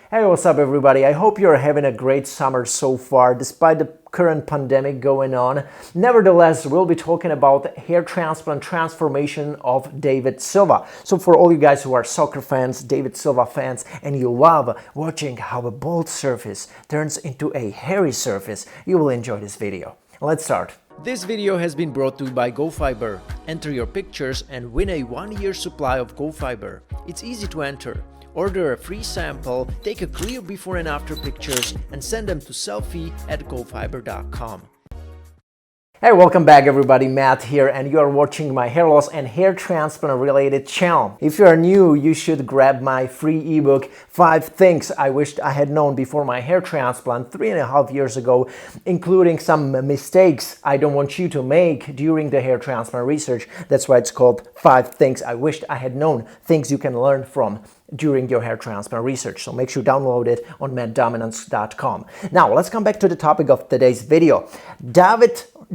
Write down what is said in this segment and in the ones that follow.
Hey, what's up everybody? I hope you're having a great summer so far, despite the current pandemic going on. Nevertheless, we'll be talking about hair transplant transformation of David Silva. So for all you guys who are soccer fans, David Silva fans, and you love watching how a bald surface turns into a hairy surface, you will enjoy this video. Let's start. This video has been brought to you by GoFiber. Enter your pictures and win a 1-year supply of GoFiber. It's easy to enter. Order a free sample, take a clear before and after pictures, and send them to selfie@gofiber.com. Hey, welcome back everybody, Matt here, and you are watching my hair loss and hair transplant related channel. If you are new, you should grab my free ebook, 5 Things I Wished I Had Known Before My Hair Transplant 3.5 years ago, including some mistakes I don't want you to make during the hair transplant research. That's why it's called 5 Things I Wished I Had Known, things you can learn from during your hair transplant research. So make sure you download it on mattdominance.com. Now, let's come back to the topic of today's video.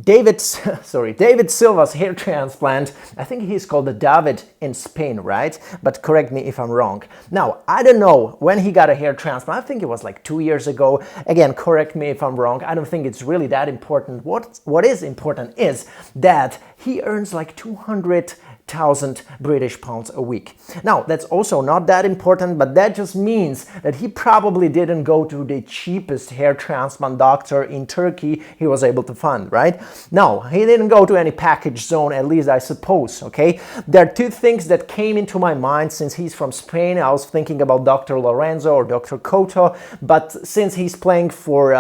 David Silva's hair transplant. I think he's called the David in Spain, right? But correct me if I'm wrong. Now, I don't know when he got a hair transplant. I think it was like 2 years ago. Again, correct me if I'm wrong. I don't think it's really that important. What is important is that he earns like 200,000 British pounds a week. Now, that's also not that important, but that just means that he probably didn't go to the cheapest hair transplant doctor in Turkey he was able to find, right? No, he didn't go to any package zone, at least I suppose, okay? There are 2 things that came into my mind since he's from Spain. I was thinking about Dr. Lorenzo or Dr. Cotto, but since he's playing for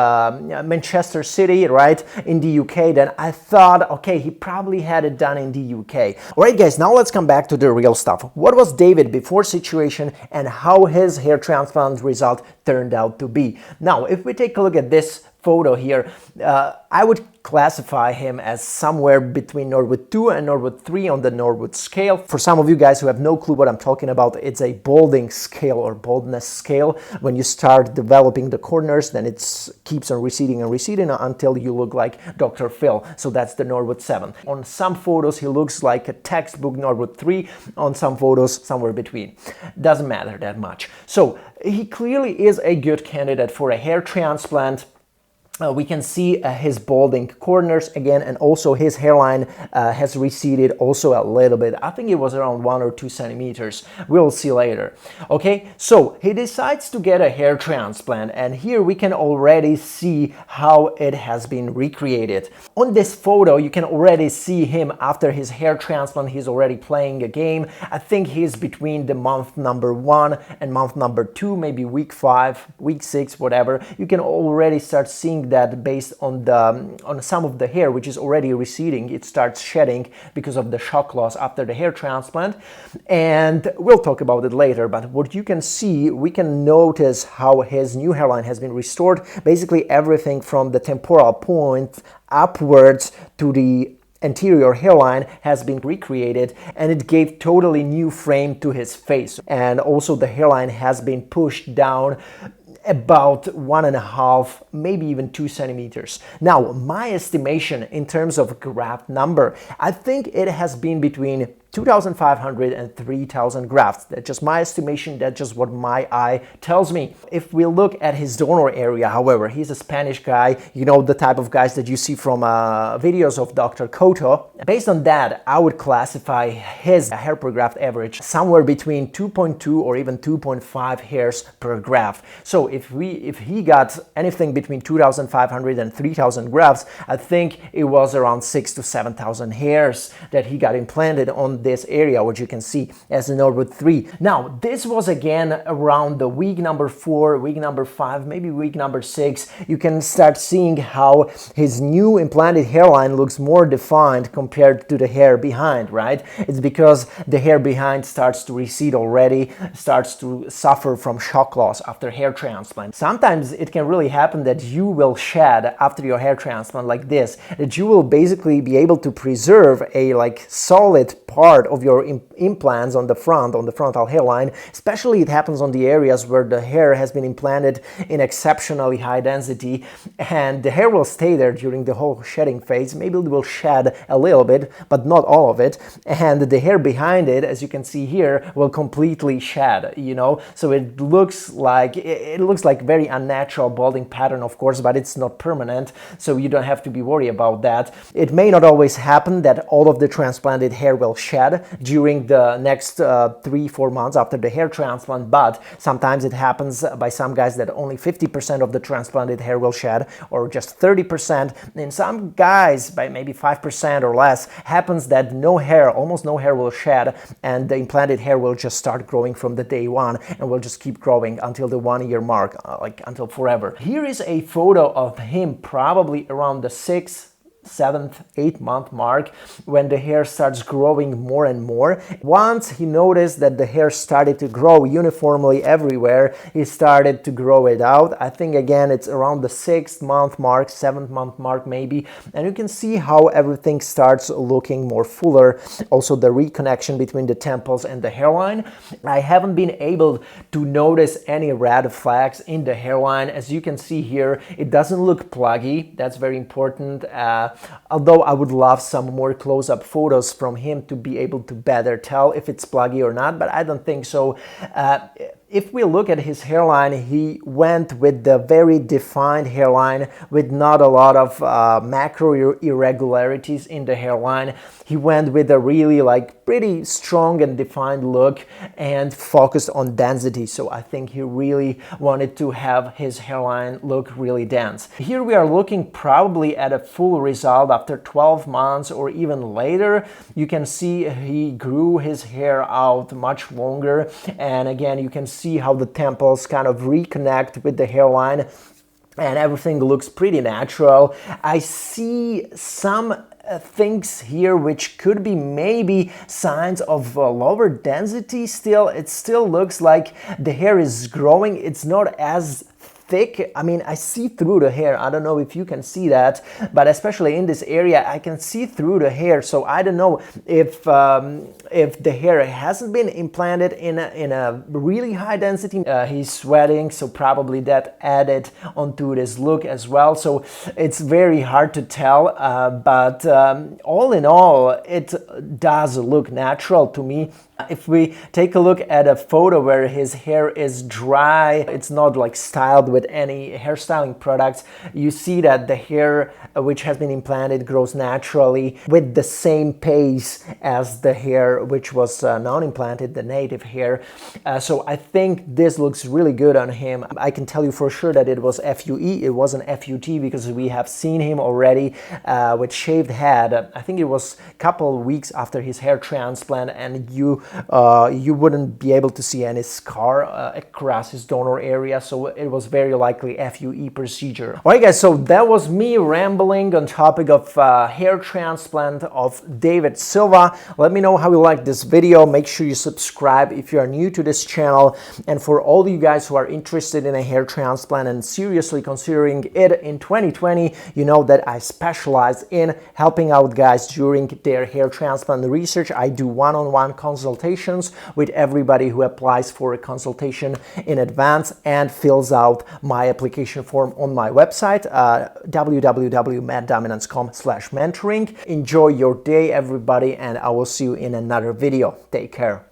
Manchester City, right, in the UK, then I thought, okay, he probably had it done in the UK. All right, guys, now let's come back to the real stuff. What was David before situation and how his hair transplant result turned out to be? Now, if we take a look at this photo here, I would classify him as somewhere between Norwood 2 and Norwood 3 on the Norwood scale. For some of you guys who have no clue what I'm talking about, it's a balding scale or baldness scale. When you start developing the corners, then it keeps on receding and receding until you look like Dr. Phil. So that's the Norwood 7. On some photos, he looks like a textbook Norwood 3. On some photos, somewhere between. Doesn't matter that much. So he clearly is a good candidate for a hair transplant. We can see his balding corners again, and also his hairline has receded also a little bit. I think it was around 1 or 2 centimeters. We'll see later. Okay, so he decides to get a hair transplant, and here we can already see how it has been recreated. On this photo, you can already see him after his hair transplant. He's already playing a game. I think he's between the month number 1 and month number 2, maybe week 5, week 6, whatever. You can already start seeing that based on some of the hair which is already receding. It starts shedding because of the shock loss after the hair transplant, and we'll talk about it later. But what you can see, we can notice how his new hairline has been restored. Basically everything from the temporal point upwards to the anterior hairline has been recreated, and it gave totally new frame to his face. And also the hairline has been pushed down about 1.5, maybe even 2 centimeters. Now, my estimation in terms of graft number, I think it has been between 2,500 and 3,000 grafts. That's just my estimation. That's just what my eye tells me. If we look at his donor area, however, he's a Spanish guy, you know, the type of guys that you see from videos of Dr. Cotto. Based on that, I would classify his hair per graft average somewhere between 2.2 or even 2.5 hairs per graft. So if he got anything between 2,500 and 3,000 grafts, I think it was around 6,000 to 7,000 hairs that he got implanted on this area, which you can see as the Norwood 3. Now, this was again around the week number 4, week number 5, maybe week number 6. You can start seeing how his new implanted hairline looks more defined compared to the hair behind, right? It's because the hair behind starts to recede already, starts to suffer from shock loss after hair transplant. Sometimes it can really happen that you will shed after your hair transplant like this, that you will basically be able to preserve a like solid part part of your implants on the frontal hairline. Especially it happens on the areas where the hair has been implanted in exceptionally high density, and the hair will stay there during the whole shedding phase. Maybe it will shed a little bit, but not all of it, and the hair behind it, as you can see here, will completely shed, you know. So it looks like very unnatural balding pattern, of course, but it's not permanent, so you don't have to be worried about that. It may not always happen that all of the transplanted hair will shed during the next 3-4 months after the hair transplant, but sometimes it happens by some guys that only 50% of the transplanted hair will shed, or just 30%. In some guys, by maybe 5% or less, happens that almost no hair will shed, and the implanted hair will just start growing from the day one and will just keep growing until the 1-year mark, like until forever. Here is a photo of him probably around the 6th, 7th, 8th month mark, when the hair starts growing more and more. Once he noticed that the hair started to grow uniformly everywhere, he started to grow it out. I think again it's around the 6th month mark, 7th month mark maybe, and you can see how everything starts looking more fuller. Also the reconnection between the temples and the hairline. I haven't been able to notice any red flags in the hairline. As you can see here, it doesn't look pluggy. That's very important. Although I would love some more close-up photos from him to be able to better tell if it's pluggy or not, but I don't think so. If we look at his hairline, he went with the very defined hairline with not a lot of macro irregularities in the hairline. He went with a really pretty strong and defined look and focused on density. So I think he really wanted to have his hairline look really dense. Here we are looking probably at a full result after 12 months or even later. You can see he grew his hair out much longer, and again you can see how the temples kind of reconnect with the hairline and everything looks pretty natural. I see some things here which could be maybe signs of lower density still. It still looks like the hair is growing. It's not as thick. I mean, I see through the hair. I don't know if you can see that, but especially in this area, I can see through the hair. So I don't know if the hair hasn't been implanted in a really high density. He's sweating, so probably that added onto this look as well. So it's very hard to tell, but all in all, it does look natural to me. If we take a look at a photo where his hair is dry, it's not like styled with any hairstyling products, you see that the hair which has been implanted grows naturally with the same pace as the hair which was non-implanted, the native hair. So I think this looks really good on him. I can tell you for sure that it was FUE, it wasn't FUT, because we have seen him already with shaved head. I think it was a couple of weeks after his hair transplant, and you wouldn't be able to see any scar across his donor area, so it was very likely FUE procedure. Alright guys, so that was me rambling on topic of hair transplant of David Silva. Let me know how you liked this video. Make sure you subscribe if you are new to this channel, and for all you guys who are interested in a hair transplant and seriously considering it in 2020, you know that I specialize in helping out guys during their hair transplant research. I do one-on-one consultations with everybody who applies for a consultation in advance and fills out my application form on my website, www.mattdominance.com/mentoring. Enjoy your day, everybody, and I will see you in another video. Take care.